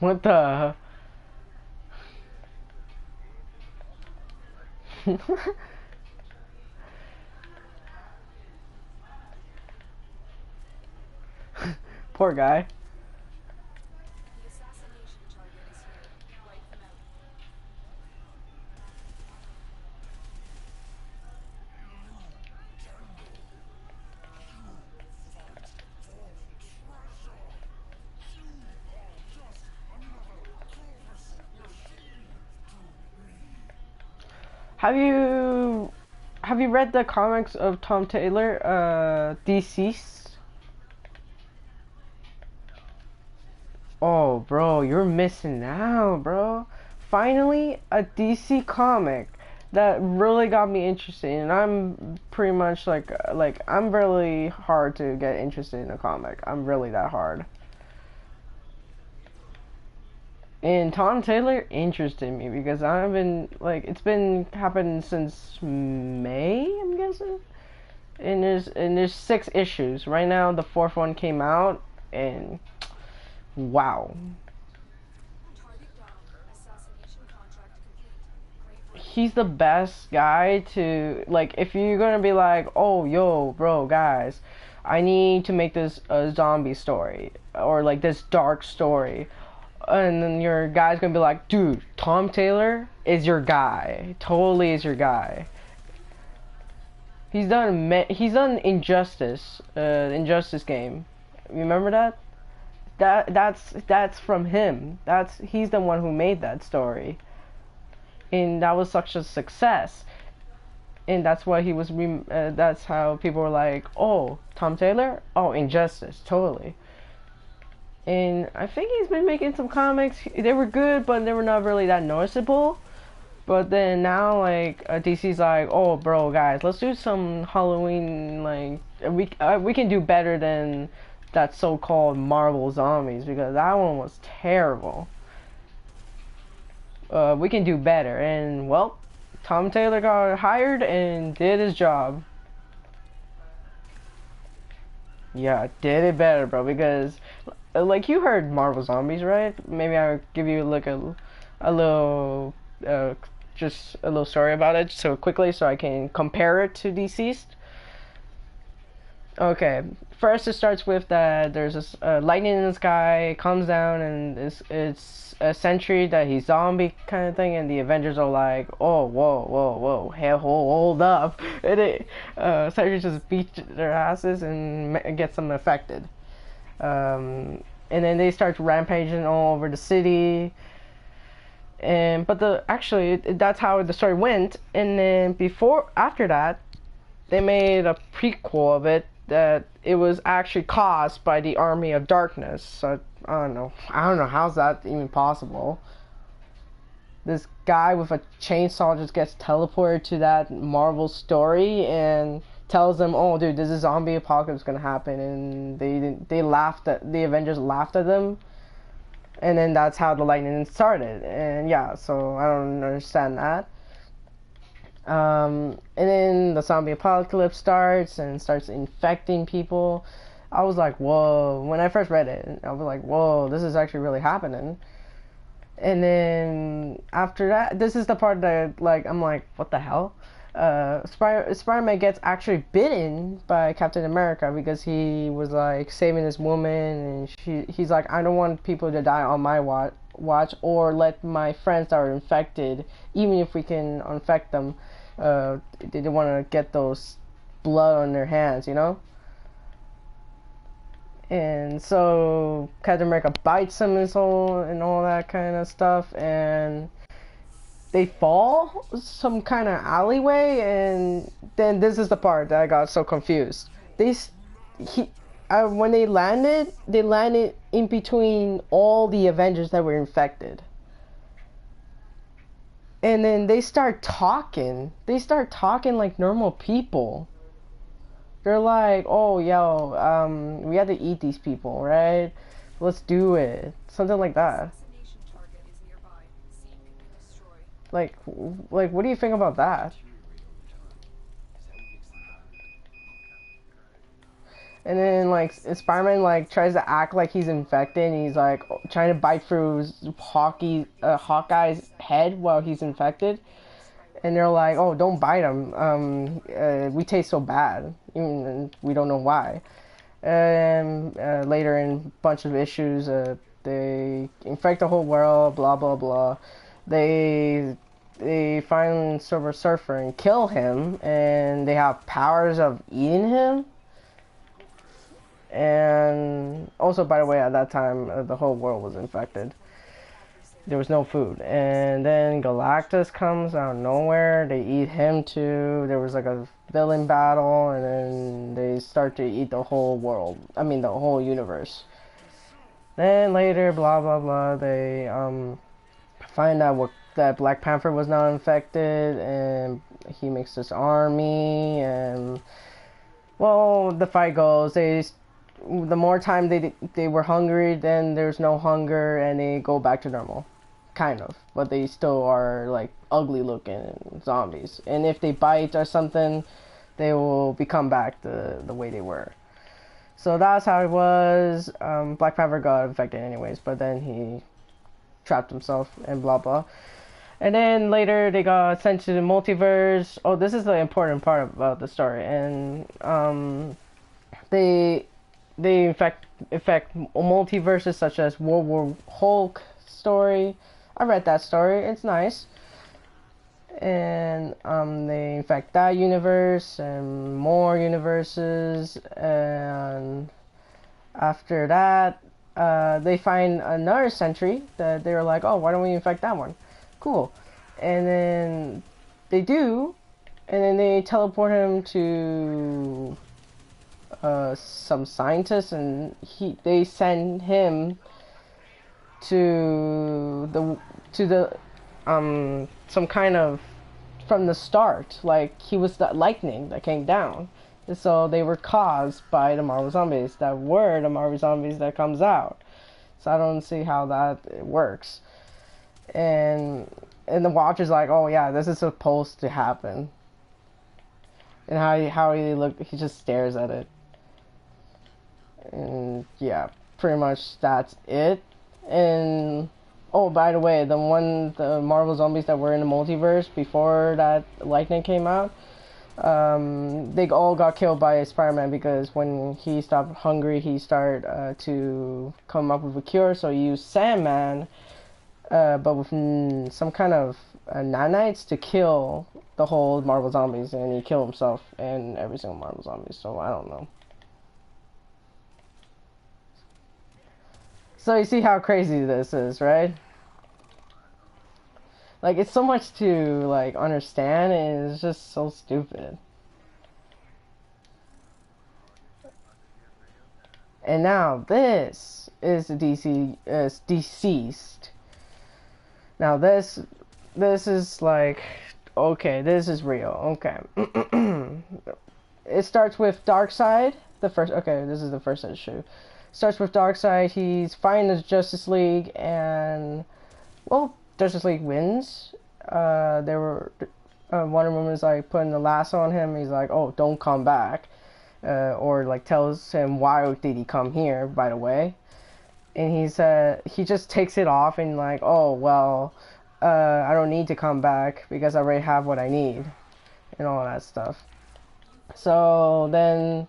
What the? Poor guy. Have you read the comics of Tom Taylor, Deceased? Oh, bro, you're missing out, bro. Finally, a DC comic that really got me interested, and I'm pretty much like I'm really hard to get interested in a comic. I'm really that hard. And Tom Taylor interested me because I've been like it's been happening since May, I'm guessing. And there's 6 issues right now. The 4th one came out, and wow, he's the best guy to like. If you're gonna be like, oh yo, bro, guys, I need to make this a zombie story or like this dark story. And then your guy's gonna be like, dude, Tom Taylor is your guy. Totally is your guy. He's done Injustice game. Remember that? That's from him. He's the one who made that story. And that was such a success. And that's why that's how people were like, "Oh, Tom Taylor? Oh, Injustice, totally." And I think he's been making some comics. They were good, but they were not really that noticeable. But then now, like, DC's like, oh, bro, guys, let's do some Halloween, like, we can do better than that so-called Marvel Zombies, because that one was terrible. We can do better. And, well, Tom Taylor got hired and did his job. Yeah, did it better, bro, because like you heard Marvel Zombies, right? Maybe I'll give you like a little just a little story about it so quickly so I can compare it to Deceased. Okay, first it starts with that there's this lightning in the sky, comes down, and it's a sentry that he's zombie kind of thing, and the Avengers are like, oh, whoa, hey, hold up, and sentry just beat their asses and gets them affected. And then they start rampaging all over the city. But that's how the story went. And then after that, they made a prequel of it that it was actually caused by the Army of Darkness. So I don't know how's that even possible. This guy with a chainsaw just gets teleported to that Marvel story and tells them, "Oh, dude, there's a zombie apocalypse gonna happen," and the Avengers laughed at them, and then that's how the lightning started. And yeah, so I don't understand that. And then the zombie apocalypse starts infecting people. I was like, whoa! When I first read it, I was like, whoa, this is actually really happening. And then after that, this is the part that like I'm like, what the hell? Spider-Man gets actually bitten by Captain America because he was like saving this woman, and he's like, I don't want people to die on my watch or let my friends that are infected, even if we can infect them, they don't want to get those blood on their hands, you know? And so Captain America bites him and all that kind of stuff, and they fall some kind of alleyway, and then this is the part that I got so confused. When they landed in between all the Avengers that were infected. And then they start talking. They start talking like normal people. They're like, oh, yo, we have to eat these people, right? Let's do it. Something like that. Like, what do you think about that? And then like Spider-Man like tries to act like he's infected, and he's like trying to bite through Hawkeye's head while he's infected. And they're like, "Oh, don't bite him. We taste so bad, and we don't know why." And later in a bunch of issues, they infect the whole world. Blah blah blah. They find Silver Surfer and kill him, and they have powers of eating him. And also, by the way, at that time, the whole world was infected. There was no food. And then Galactus comes out of nowhere. They eat him too. There was like a villain battle, and then they start to eat the whole world. I mean, the whole universe. Then later, blah blah blah, they find out that Black Panther was not infected, and he makes this army, and well, the fight goes. The more time they were hungry, then there's no hunger, and they go back to normal, kind of. But they still are like ugly looking zombies, and if they bite or something, they will become back the way they were. So that's how it was. Black Panther got infected anyways, but then he trapped himself and blah blah. And then later they got sent to the multiverse. Oh, this is the important part about the story. And they infect multiverses such as World War Hulk story. I read that story. It's nice. And they infect that universe and more universes. And after that, they find another sentry that they were like, oh, why don't we infect that one? Cool. And then they do, and then they teleport him to some scientists, and they send him to the some kind of, from the start, like he was the lightning that came down. And so they were caused by the Marvel Zombies that were the Marvel Zombies that comes out. So I don't see how that works. And the Watcher's like, oh yeah, this is supposed to happen. And how he he just stares at it. And yeah, pretty much that's it. And oh, by the way, the Marvel Zombies that were in the multiverse before that lightning came out, they all got killed by Spider-Man, because when he stopped hungry, he started to come up with a cure. So he used Sandman, but with some kind of nanites to kill the whole Marvel Zombies, and he killed himself and every single Marvel Zombie. So I don't know. So you see how crazy this is, right? Like, it's so much to like understand, and it's just so stupid. And now this is deceased. Now this is like, okay, this is real. Okay. It starts with Darkseid. This is the first issue. Starts with Darkseid. He's fighting the Justice League, and well, Justice League wins. Wonder Woman's like putting the lasso on him. He's like, oh, don't come back. Or like tells him, why did he come here, by the way. And he just takes it off and like, oh, well, I don't need to come back because I already have what I need. And all that stuff. So then,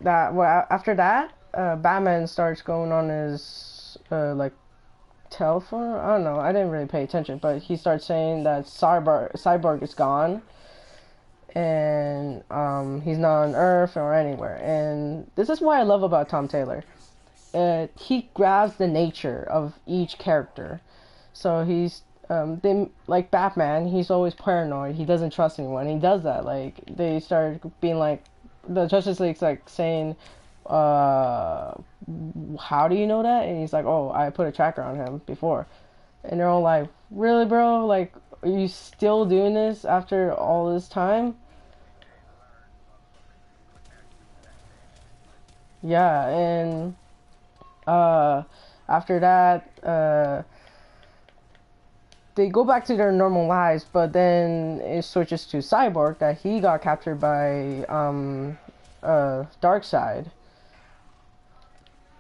after that, Batman starts going on his, like, telephone. I don't know. I didn't really pay attention, but he starts saying that Cyborg is gone, and he's not on Earth or anywhere. And this is what I love about Tom Taylor. He grabs the nature of each character. So he's like Batman. He's always paranoid. He doesn't trust anyone. He does that. Like, they start being like, the Justice League's like saying, how do you know that? And he's like, oh, I put a tracker on him before. And they're all like, really, bro? Like, are you still doing this after all this time? Yeah, and after that, they go back to their normal lives, but then it switches to Cyborg, that he got captured by Darkseid.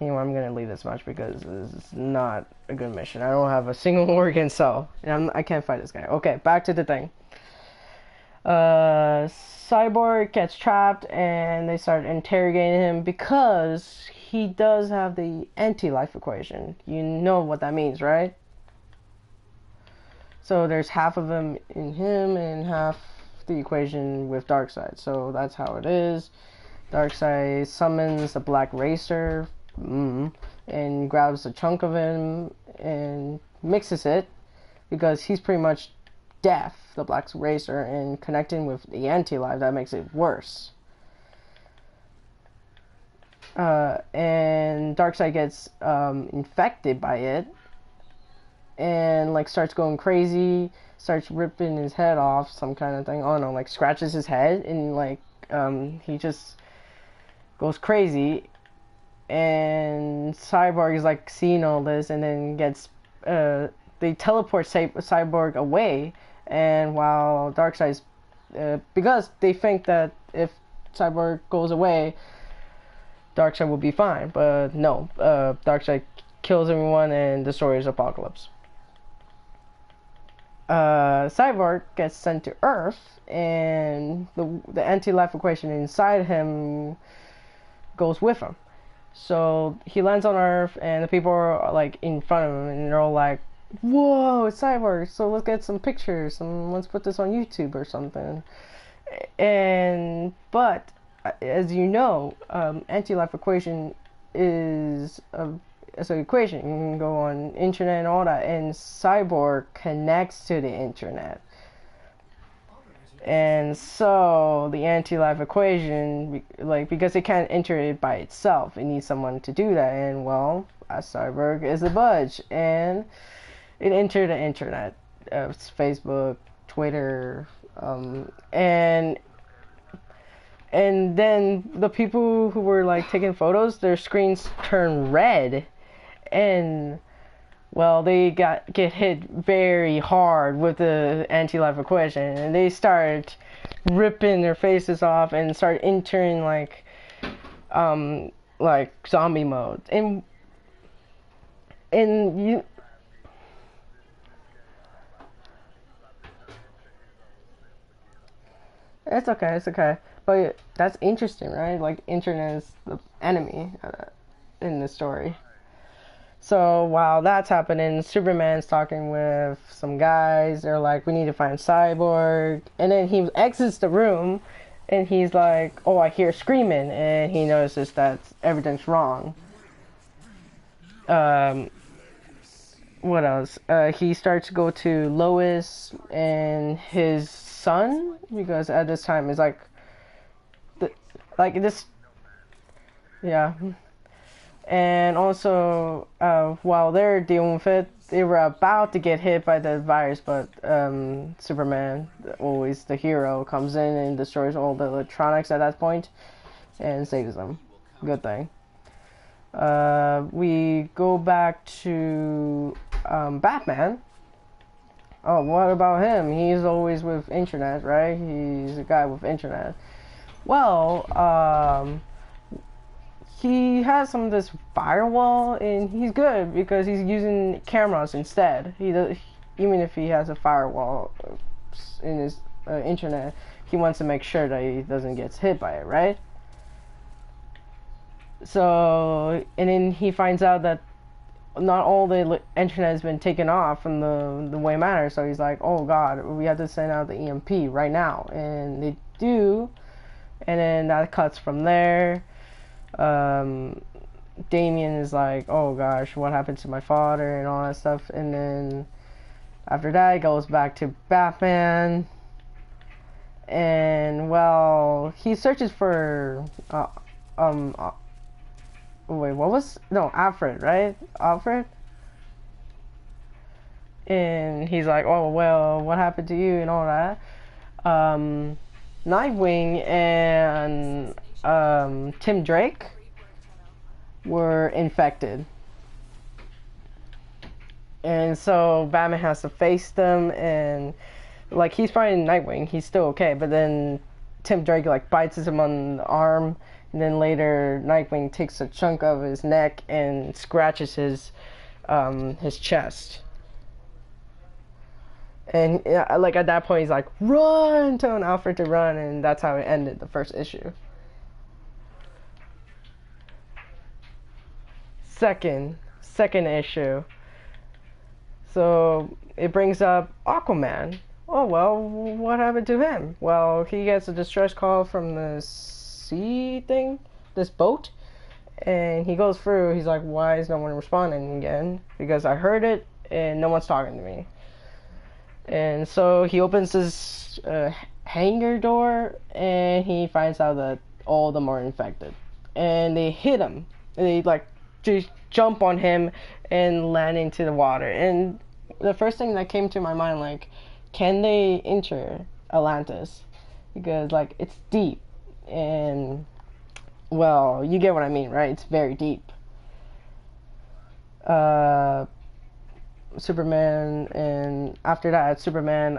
You know, I'm gonna leave this much because this is not a good mission. I don't have a single organ cell, and I can't fight this guy. Okay, back to the thing. Cyborg gets trapped, and they start interrogating him because he does have the anti-life equation. You know what that means, right? So there's half of him in him and half the equation with Darkseid. So that's how it is. Darkseid summons the Black Racer and grabs a chunk of him and mixes it because he's pretty much deaf, the Black Racer, and connecting with the anti-life, that makes it worse. And Darkseid gets infected by it and like starts going crazy, starts ripping his head off, some kind of thing. Oh no, like scratches his head and like he just goes crazy. And Cyborg is like seeing all this, and then gets they teleport Cyborg away. And while Darkseid's because they think that if Cyborg goes away, Darkseid will be fine, but no, Darkseid kills everyone and destroys Apocalypse. Cyborg gets sent to Earth, and the anti-life equation inside him goes with him. So he lands on Earth, and the people are like in front of him, and they're all like, "Whoa, it's Cyborg! So let's get some pictures, and let's put this on YouTube or something." But as you know, anti-life equation is an equation. You can go on internet and all that, and Cyborg connects to the internet. And so the anti-life equation, like, because it can't enter it by itself, it needs someone to do that. And well, Cyborg is a budge, and it entered the internet, Facebook, Twitter, and then the people who were like taking photos, their screens turn red, and well, they get hit very hard with the anti-life equation, and they start ripping their faces off and start entering like zombie mode. And you, it's okay. But that's interesting, right? Like, internet is the enemy in the story. So while that's happening, Superman's talking with some guys. They're like, we need to find Cyborg. And then he exits the room, and he's like, oh, I hear screaming. And he notices that everything's wrong. What else? He starts to go to Lois and his son, because at this time it's like this, yeah. And also, while they're dealing with it, they were about to get hit by the virus, but Superman, always the hero, comes in and destroys all the electronics at that point and saves them. Good thing. We go back to Batman. Oh, what about him? He's always with internet, right? He's a guy with internet. Well, he has some of this firewall, and he's good because he's using cameras instead. He does, even if he has a firewall in his internet, he wants to make sure that he doesn't get hit by it, right? So, and then he finds out that not all the internet has been taken off from the way it matters. So he's like, oh God, we have to send out the EMP right now. And they do, and then that cuts from there. Damian is like, oh gosh, what happened to my father and all that stuff. And then after that, it goes back to Batman. And well, he searches for wait, what was, no, Alfred, right? Alfred? And he's like, oh well, what happened to you and all that. Nightwing and Tim Drake were infected, and so Batman has to face them. And like, he's fighting Nightwing, he's still okay, but then Tim Drake like bites him on the arm, And then later, Nightwing takes a chunk of his neck and scratches his chest. And like at that point, he's like, "Run!" telling Alfred to run, and that's how it ended the first issue. Second issue. So it brings up Aquaman. Oh well, what happened to him? Well, he gets a distress call from the sea thing, this boat, and he goes through. He's like, "Why is no one responding again? Because I heard it, and no one's talking to me." And so he opens his hangar door, and he finds out that all of them are infected, and they hit him. They like just jump on him and land into the water. And the first thing that came to my mind, like, can they enter Atlantis? Because like it's deep, and well, you get what I mean, right? It's very deep. Superman, and after that, Superman,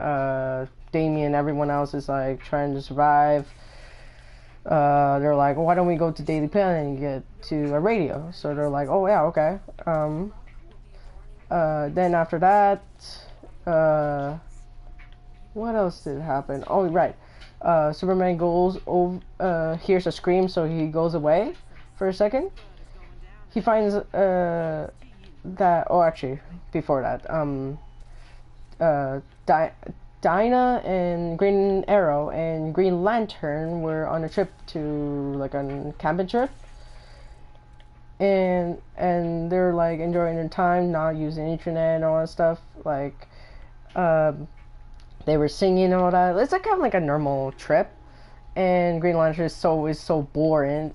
Damian, everyone else is like trying to survive. They're like, why don't we go to Daily Planet and get to a radio? So they're like, oh yeah, okay. Then after that, what else did happen? Oh right, Superman goes over, hears a scream, so he goes away for a second. He finds that, oh actually before that, Dinah and Green Arrow and Green Lantern were on a trip to like a camping trip, and they're like enjoying their time, not using internet and all that stuff. Like they were singing and all that. It's like kind of like a normal trip. And Green Lantern is so bored,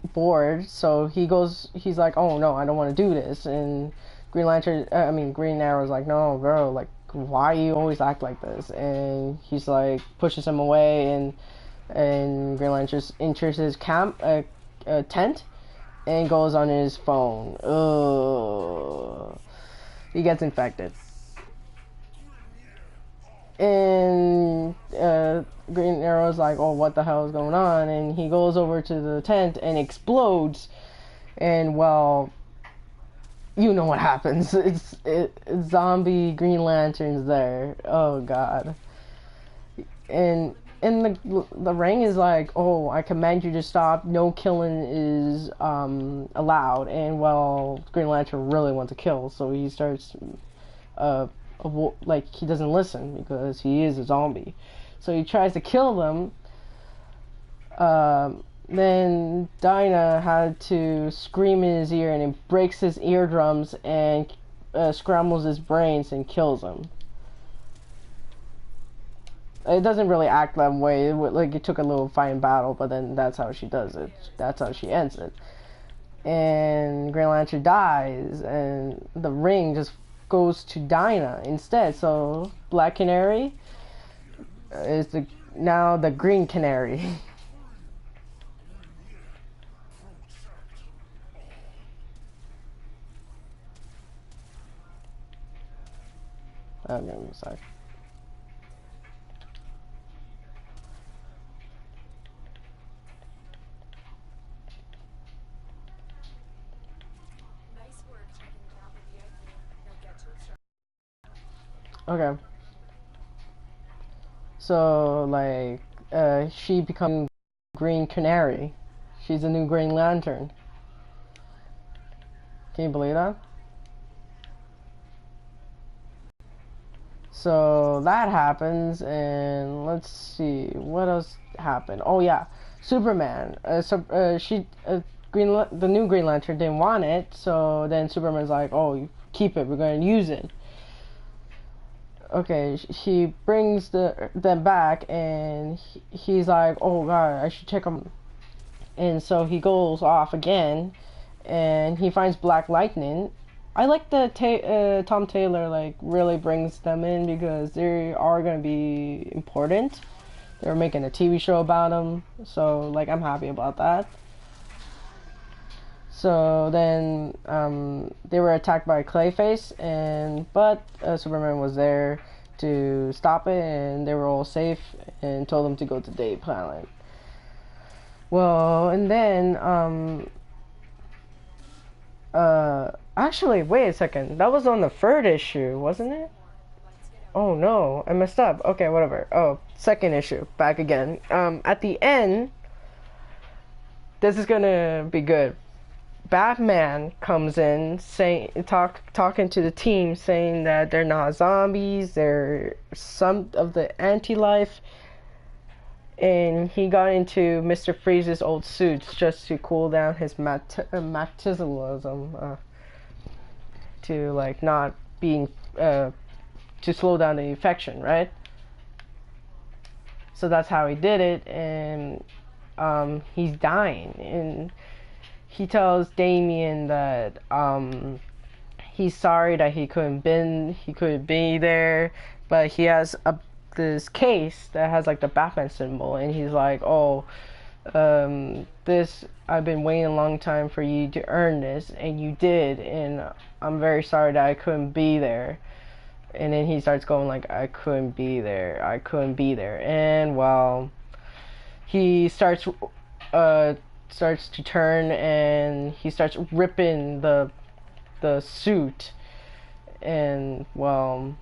so he's like, oh no, I don't want to do this. And Green Arrow's like, no, bro, like, why you always act like this? And he's like, pushes him away, and Green Lantern enters his tent and goes on his phone. Ugh. He gets infected. And Green Arrow's like, oh, what the hell is going on? And he goes over to the tent and explodes. And well, you know what happens. It's zombie Green Lantern's there. Oh god. And the ring is like, oh, I command you to stop. No killing is allowed. And well, Green Lantern really wants to kill, so he starts like he doesn't listen because he is a zombie. So he tries to kill them. Then Dinah had to scream in his ear, and it breaks his eardrums and scrambles his brains and kills him. It doesn't really act that way. Like it took a little fighting battle, but then that's how she does it. That's how she ends it. And Green Lantern dies, and the ring just goes to Dinah instead. So Black Canary is now the Green Canary. Okay, I'm sorry. Okay. So, like, she becomes Green Canary. She's a new Green Lantern. Can you believe that? So that happens, and let's see what else happened. Oh yeah, Superman. The new Green Lantern didn't want it, so then Superman's like, "Oh, you keep it. We're going to use it." Okay, he brings them back, and he's like, "Oh God, I should check them." And so he goes off again, and he finds Black Lightning. I like that Tom Taylor like really brings them in because they are gonna be important. They're making a TV show about them, so like I'm happy about that. So then they were attacked by Clayface, but Superman was there to stop it, and they were all safe and told them to go to Day Planet. Well, and then actually, wait a second. That was on the third issue, wasn't it? Oh no, I messed up. Okay, whatever. Oh, second issue, back again. At the end, this is gonna be good. Batman comes in talking to the team, saying that they're not zombies, they're some of the anti-life, and he got into Mr. Freeze's old suits just to cool down his machismo, to like not being to slow down the infection, right? So that's how he did it, and he's dying, and he tells Damien that he's sorry that he couldn't be there, but he has this case that has like the Batman symbol, and he's like, oh, this, I've been waiting a long time for you to earn this, and you did, and I'm very sorry that I couldn't be there. And then he starts going like, I couldn't be there, and well, he starts to turn, and he starts ripping the suit, and well,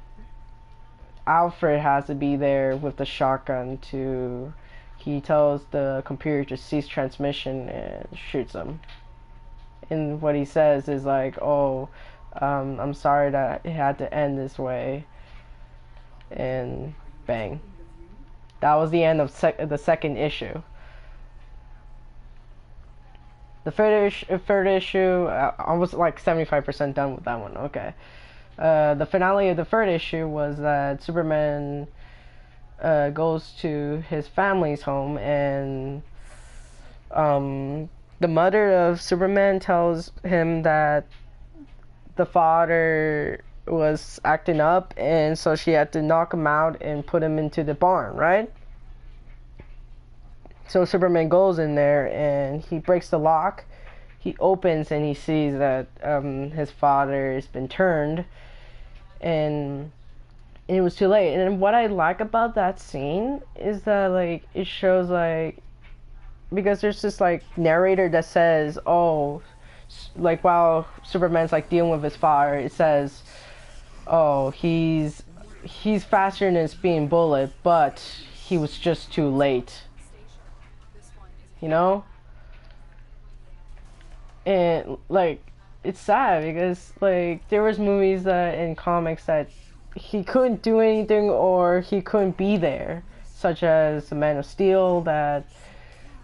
Alfred has to be there with the shotgun to, he tells the computer to cease transmission and shoots him. And what he says is like, oh, I'm sorry that it had to end this way, and bang. That was the end of the second issue. The third issue, I was like 75% done with that one. Okay. The finale of the third issue was that Superman goes to his family's home, and the mother of Superman tells him that the father was acting up, and so she had to knock him out and put him into the barn, right? So Superman goes in there, and he breaks the lock. He opens, and he sees that his father has been turned, and it was too late. And what I like about that scene is that, like, it shows, like, because there's this like narrator that says, oh, like while Superman's like dealing with his father, it says, oh, he's faster than a speeding bullet, but he was just too late. You know? And like, it's sad because like there was movies that in comics that he couldn't do anything or he couldn't be there, such as the Man of Steel, that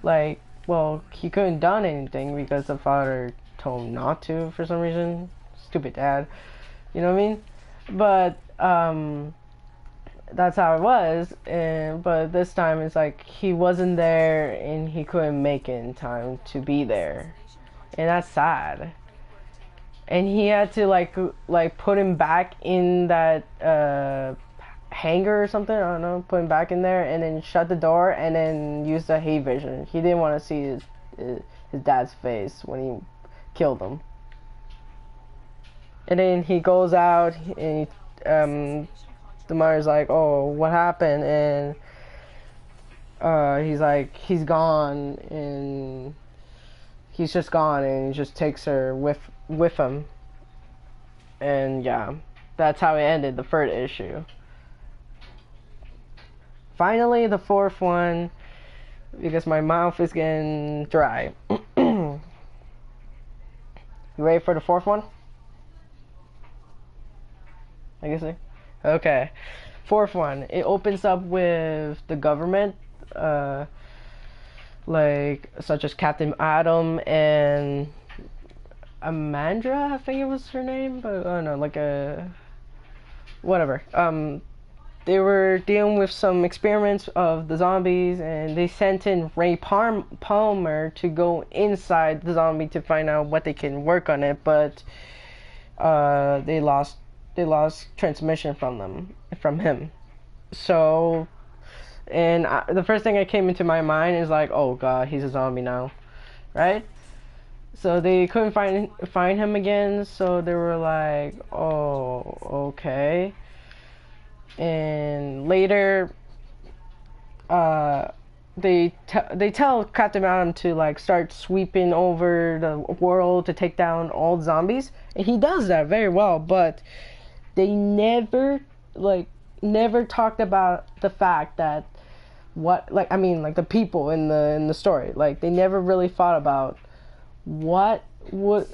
like, well, he couldn't done anything because the father told him not to for some reason. Stupid dad. You know what I mean? But that's how it was. But this time it's like he wasn't there and he couldn't make it in time to be there, and that's sad. And he had to like put him back in that hangar or something, I don't know, put him back in there and then shut the door and then use the hay vision. He didn't want to see his dad's face when he killed him. And then he goes out, and the mother's like, oh, what happened? And he's like, he's gone, and he's just gone, and he just takes her with him. And yeah, that's how it ended, the third issue. Finally, the fourth one, because my mouth is getting dry. You ready for the fourth one? I guess so. Okay. Fourth one. It opens up with the government, like such as Captain Atom and Amandra, I think it was her name, but I don't know, like a whatever. They were dealing with some experiments of the zombies, and they sent in Ray Palmer to go inside the zombie to find out what they can work on it, but they lost transmission from him. So, and the first thing that came into my mind is like, oh god, he's a zombie now, right? So they couldn't find him again, so they were like, oh, okay. And later, they tell Captain Atom to like start sweeping over the world to take down all the zombies, and he does that very well. But they never talked about the fact that the people in the story, like they never really thought about where would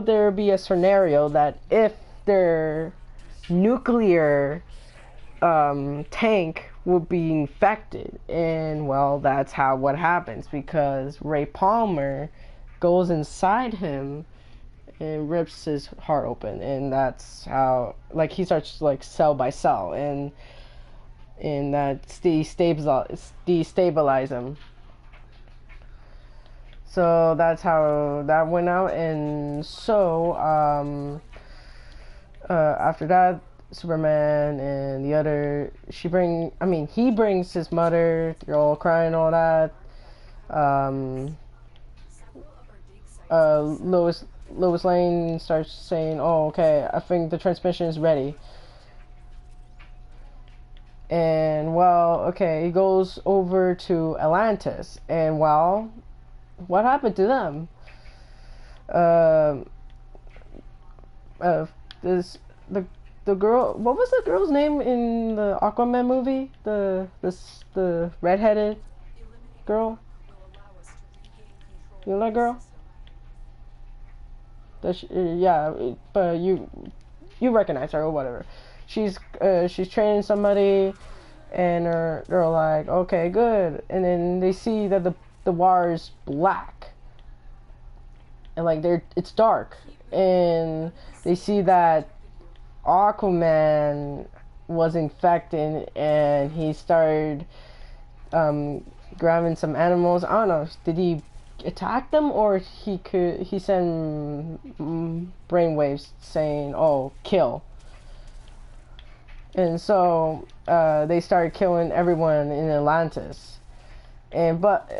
there be a scenario that if their nuclear tank would be infected. And well, that's what happens, because Ray Palmer goes inside him and rips his heart open, and that's how he starts cell by cell, and that destabilize him. So that's how that went out. And so after that, Superman and the other, he brings his mother, they're all crying, all that. Lois Lane starts saying, oh, okay, I think the transmission is ready. And well, okay, he goes over to Atlantis, and well, what happened to them? The girl, what was the girl's name in the Aquaman movie? The redheaded girl? You know that girl? Yeah, but you recognize her or whatever. She's training somebody, and they're like, okay, good. And then they see that the water is black, and it's dark, and they see that Aquaman was infected, and he started grabbing some animals. I don't know, did he attack them, or he sent brainwaves saying, oh, kill. And so they started killing everyone in Atlantis. And but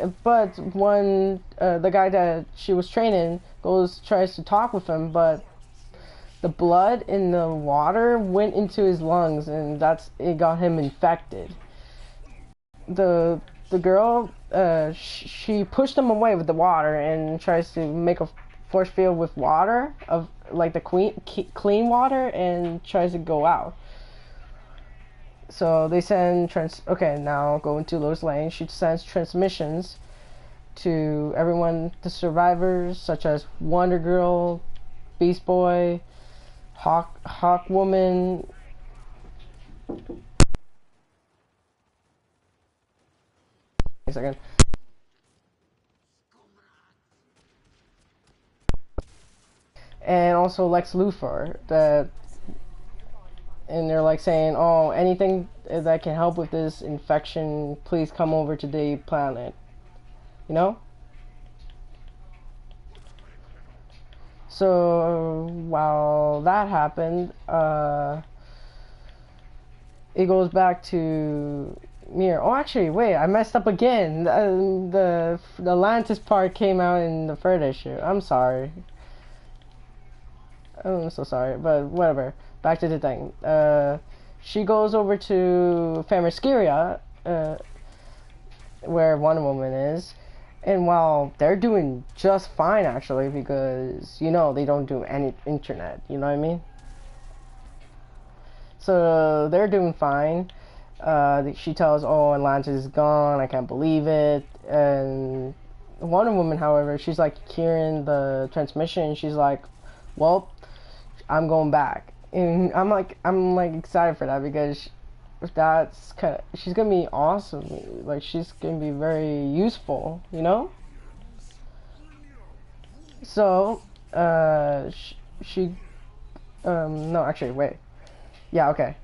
one the guy that she was training tries to talk with him, but the blood in the water went into his lungs, and it got him infected. The girl, she pushed him away with the water and tries to make a force field with water of the clean water, and tries to go out. So they send now going to Lois Lane. She sends transmissions to everyone, the survivors, such as Wonder Girl, Beast Boy, Hawk Woman. A second. And also Lex Luthor. And they're saying, oh, anything that can help with this infection, please come over to the planet. You know? So while that happened, it goes back to Mir. Oh, actually, wait, I messed up again. The Atlantis part came out in the third issue. I'm sorry. I'm so sorry, but whatever. Back to the thing. She goes over to Themyscira, where Wonder Woman is, and while they're doing just fine, actually, because they don't do any internet. You know what I mean? So they're doing fine. She tells, "Oh, Atlantis is gone. I can't believe it." And Wonder Woman, however, she's hearing the transmission. She's like, "Well, I'm going back." And I'm excited for that, because she's gonna be awesome. She's gonna be very useful, So she no, actually, wait. Yeah, okay.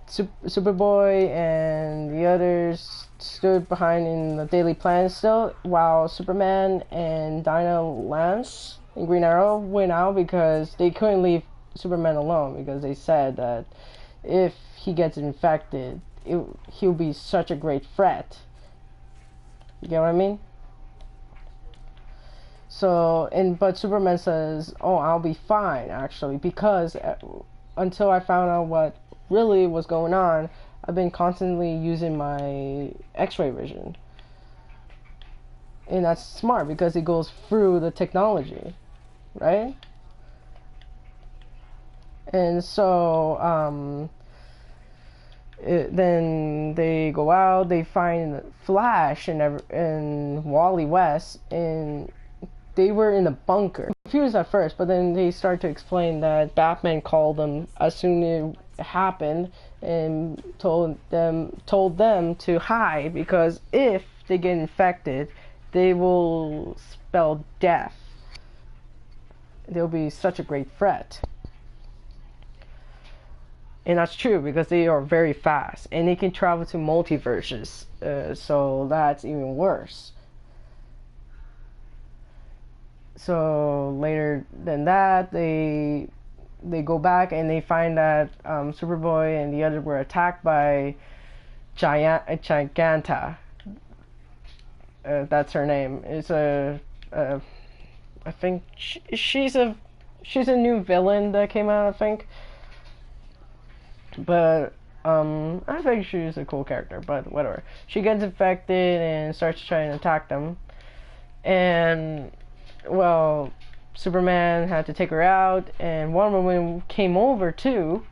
Superboy and the others stood behind in the Daily Planet still, while Superman and Dinah Lance and Green Arrow went out, because they couldn't leave Superman alone, because they said that if he gets infected, he'll be such a great threat. You get what I mean? So, but Superman says, "Oh, I'll be fine, actually, because until I found out what really was going on, I've been constantly using my X-ray vision. And that's smart because it goes through the technology, right? And so, then they go out, they find Flash and Wally West, and they were in a bunker. Confused at first, but then they start to explain that Batman called them as soon as it happened and told them to hide, because if they get infected, they will spell death. They'll be such a great threat. And that's true because they are very fast and they can travel to multiverses, so that's even worse. So later than that, they go back and they find that Superboy and the others were attacked by Giganta. That's her name. It's I think she's a new villain that came out, I think. But I think she's a cool character, but whatever. She gets infected and starts trying to attack them. And, well, Superman had to take her out, and Wonder Woman came over too,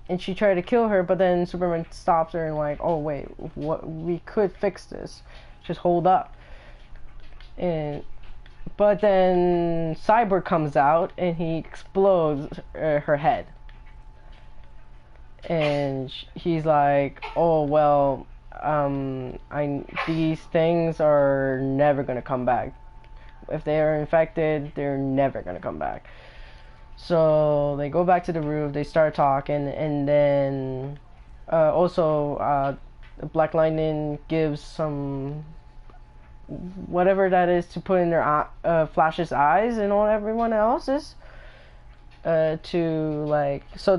and she tried to kill her, but then Superman stops her and like, oh wait, we could fix this. Just hold up. But then Cyborg comes out and he explodes her head. And he's like, oh well, these things are never gonna come back. If they are infected, they're never gonna come back. So they go back to the roof, they start talking, and then also Black Lightning gives some whatever that is to put in their Flash's eyes and all everyone else's, to like, so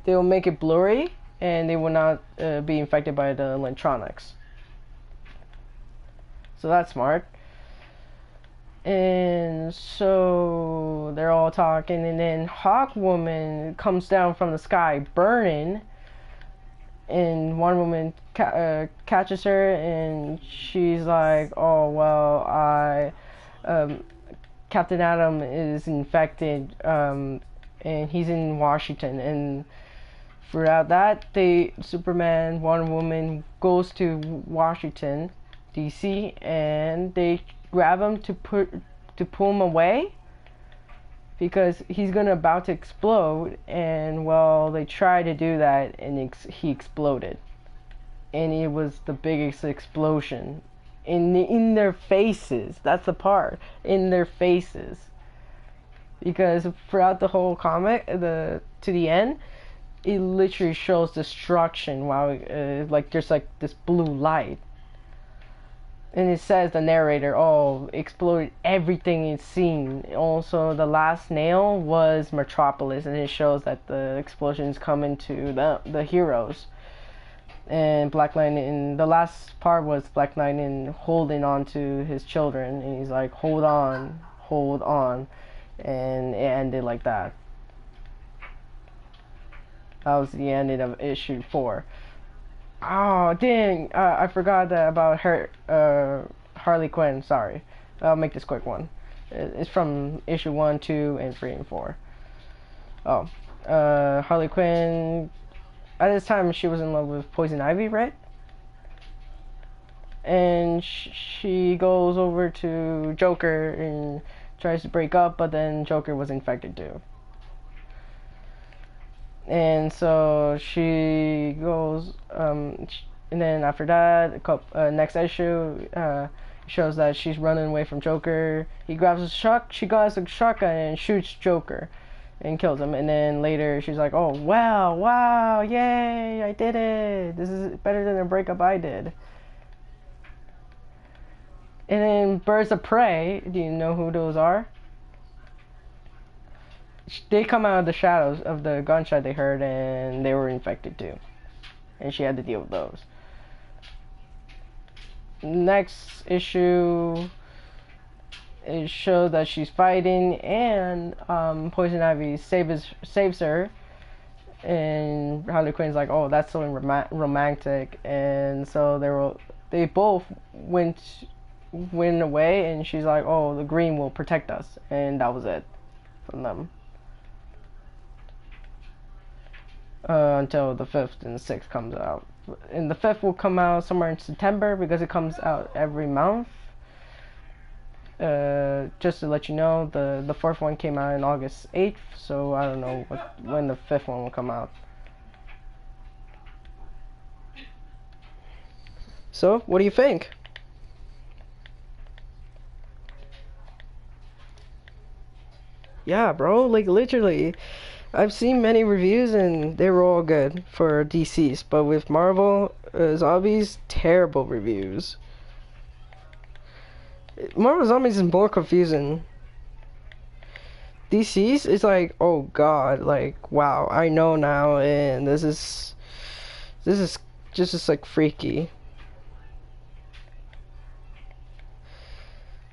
they'll make it blurry and they will not be infected by the electronics. So that's smart. And so they're all talking, and then Hawkwoman comes down from the sky burning, and Wonder Woman catches her, and she's like, oh well, Captain Atom is infected, and he's in Washington. And throughout that, Superman, Wonder Woman goes to Washington DC, and they grab him to pull him away because he's about to explode. And well, they tried to do that, and he exploded, and it was the biggest explosion in their faces. That's the part, in their faces, because throughout the whole comic, to the end, it literally shows destruction while like there's like this blue light. And it says, the narrator, oh, exploded everything it's seen. Also, the last nail was Metropolis, and it shows that the explosions come into the heroes. And Black Lightning, the last part was Black Lightning holding on to his children, and he's like, hold on, and it ended like that. That was the ending of issue 4. Oh, dang, I forgot about her, Harley Quinn, sorry. I'll make this quick one. It's from issue 1, 2, and 3, and 4. Oh, Harley Quinn, at this time she was in love with Poison Ivy, right? And she goes over to Joker and tries to break up, but then Joker was infected too. And so she goes, and then after that, next issue shows that she's running away from Joker. He grabs she grabs a shotgun and shoots Joker and kills him. And then later she's like, oh wow, yay, I did it. This is better than the breakup I did. And then Birds of Prey, do you know who those are? They come out of the shadows of the gunshot they heard, and they were infected too. And she had to deal with those. Next issue, it shows that she's fighting, and Poison Ivy saves her. and Harley Quinn's like, oh, that's so romantic, and so they both went away, and she's like, oh, the green will protect us, and that was it from them. Until the 5th and the 6th comes out. And the 5th will come out somewhere in September because it comes out every month. Just to let you know, the 4th one came out on August 8th, so I don't know when the 5th one will come out. So, what do you think? Yeah, bro, like literally, I've seen many reviews and they were all good for DC's, but with Marvel Zombies, terrible reviews. Marvel Zombies is more confusing. DC's is like, oh god, like wow, I know now, and this is just like freaky.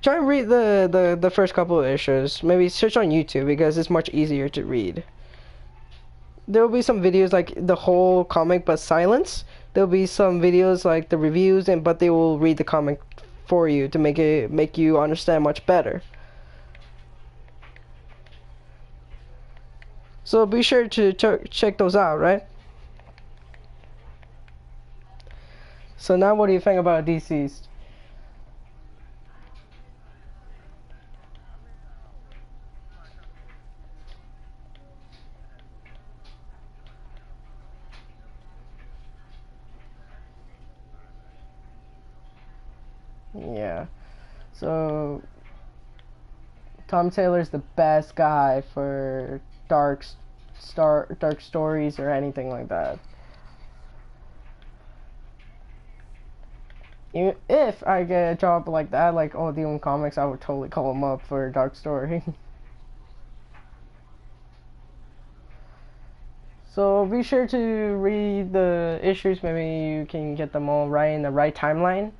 Try and read the first couple of issues. Maybe search on YouTube because it's much easier to read. There will be some videos like the whole comic but silence. There'll be some videos like the reviews, but they will read the comic for you to make you understand much better. So be sure to check those out, right? So now what do you think about DC's? Yeah, so Tom Taylor's the best guy for dark stories or anything like that. Even if I get a job like that, like Odeon Comics, I would totally call him up for a dark story. So be sure to read the issues. Maybe you can get them all right in the right timeline,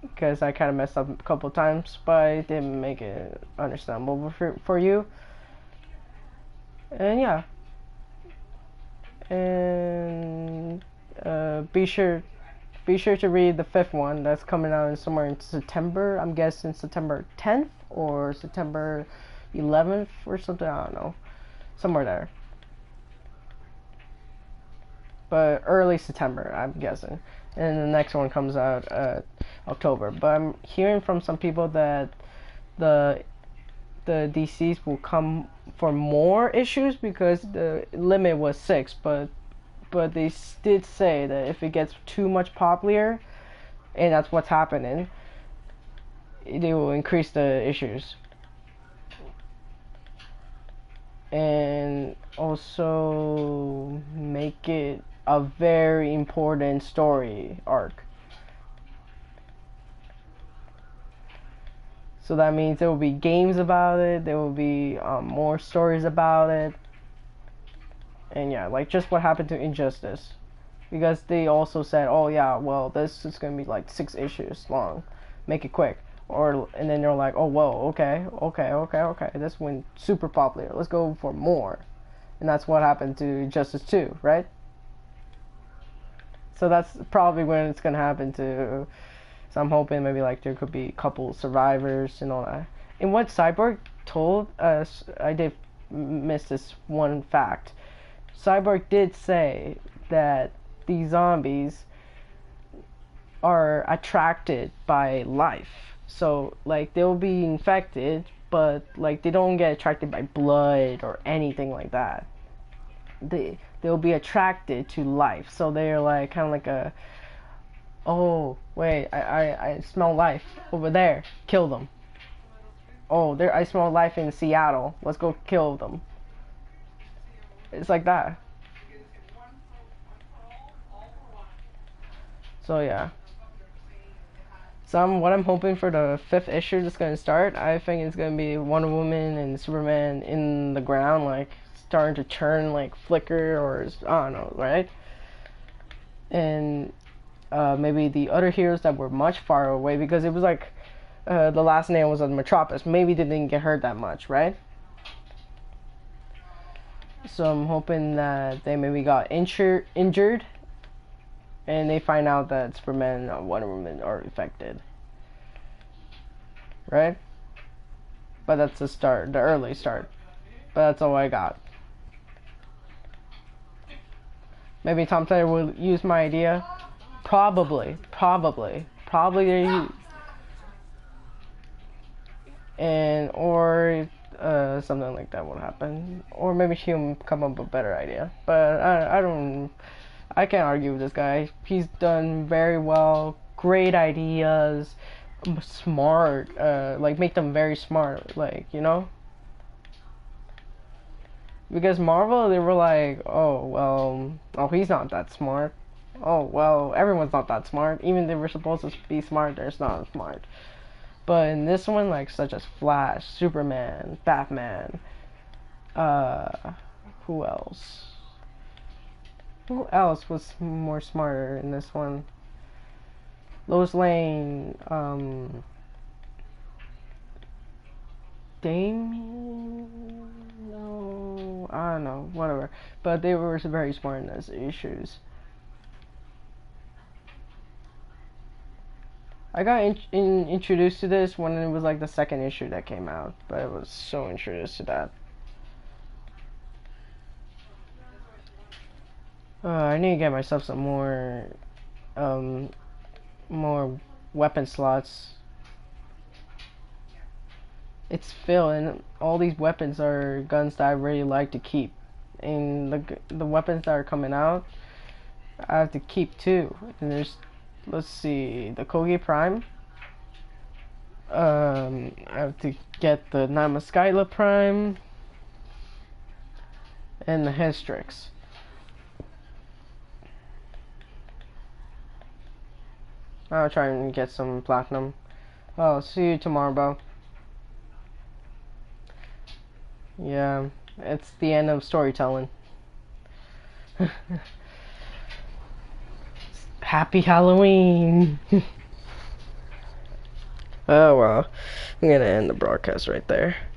because I kind of messed up a couple times, but I didn't make it understandable for you. And yeah, and be sure to read the 5th one that's coming out somewhere in September. I'm guessing September 10th or September 11th or something. I don't know, somewhere there. But early September, I'm guessing. And the next one comes out October. But I'm hearing from some people that the DCs will come for more issues because the limit was 6. But they did say that if it gets too much popular, and that's what's happening, they will increase the issues. And also make it a very important story arc. So that means there will be games about it, there will be more stories about it. And yeah, like just what happened to Injustice. Because they also said, oh yeah, well this is going to be like 6 issues long. Make it quick. And then they're like, oh whoa, okay. This went super popular. Let's go for more. And that's what happened to Justice 2, right? So that's probably when it's gonna happen to. So I'm hoping maybe like there could be a couple survivors and all that. And what Cyborg told us, I did miss this one fact. Cyborg did say that these zombies are attracted by life. So like they'll be infected, but like they don't get attracted by blood or anything like that. They'll be attracted to life. So they're like kind of like a, oh wait, I smell life over there. Kill them. Oh, there I smell life in Seattle. Let's go kill them. It's like that. So yeah. So what I'm hoping for the 5th issue that's gonna start, I think it's gonna be Wonder Woman and Superman in the ground, like starting to turn, like flicker, or I don't know, right? And maybe the other heroes that were much far away, because it was like the last name was on Metropolis. Maybe they didn't get hurt that much, right? So I'm hoping that they maybe got injured, and they find out that Superman and Wonder Woman are affected, right? But that's the start, the early start. But that's all I got. Maybe Tom Taylor will use my idea. Probably. And or something like that will happen. Or maybe she'll come up with a better idea. But I can't argue with this guy. He's done very well. Great ideas. Smart. Like make them very smart. Like, you know? Because Marvel, they were like, oh, well, oh, he's not that smart. Oh, well, everyone's not that smart. Even if they were supposed to be smart, they're not smart. But in this one, like, such as Flash, Superman, Batman, who else? Who else was more smarter in this one? Lois Lane, Damien? No, I don't know, whatever. But they were very smart in those issues. I got introduced to this when it was like the second issue that came out, but I was so introduced to that. I need to get myself some more weapon slots. It's filled, and all these weapons are guns that I really like to keep. And the weapons that are coming out, I have to keep too. And there's, let's see, the Kogi Prime. I have to get the Namaskyla Prime and the Hestrix. I'll try and get some platinum. I'll see you tomorrow, bro. Yeah, it's the end of storytelling. Happy Halloween! Oh well, I'm gonna end the broadcast right there.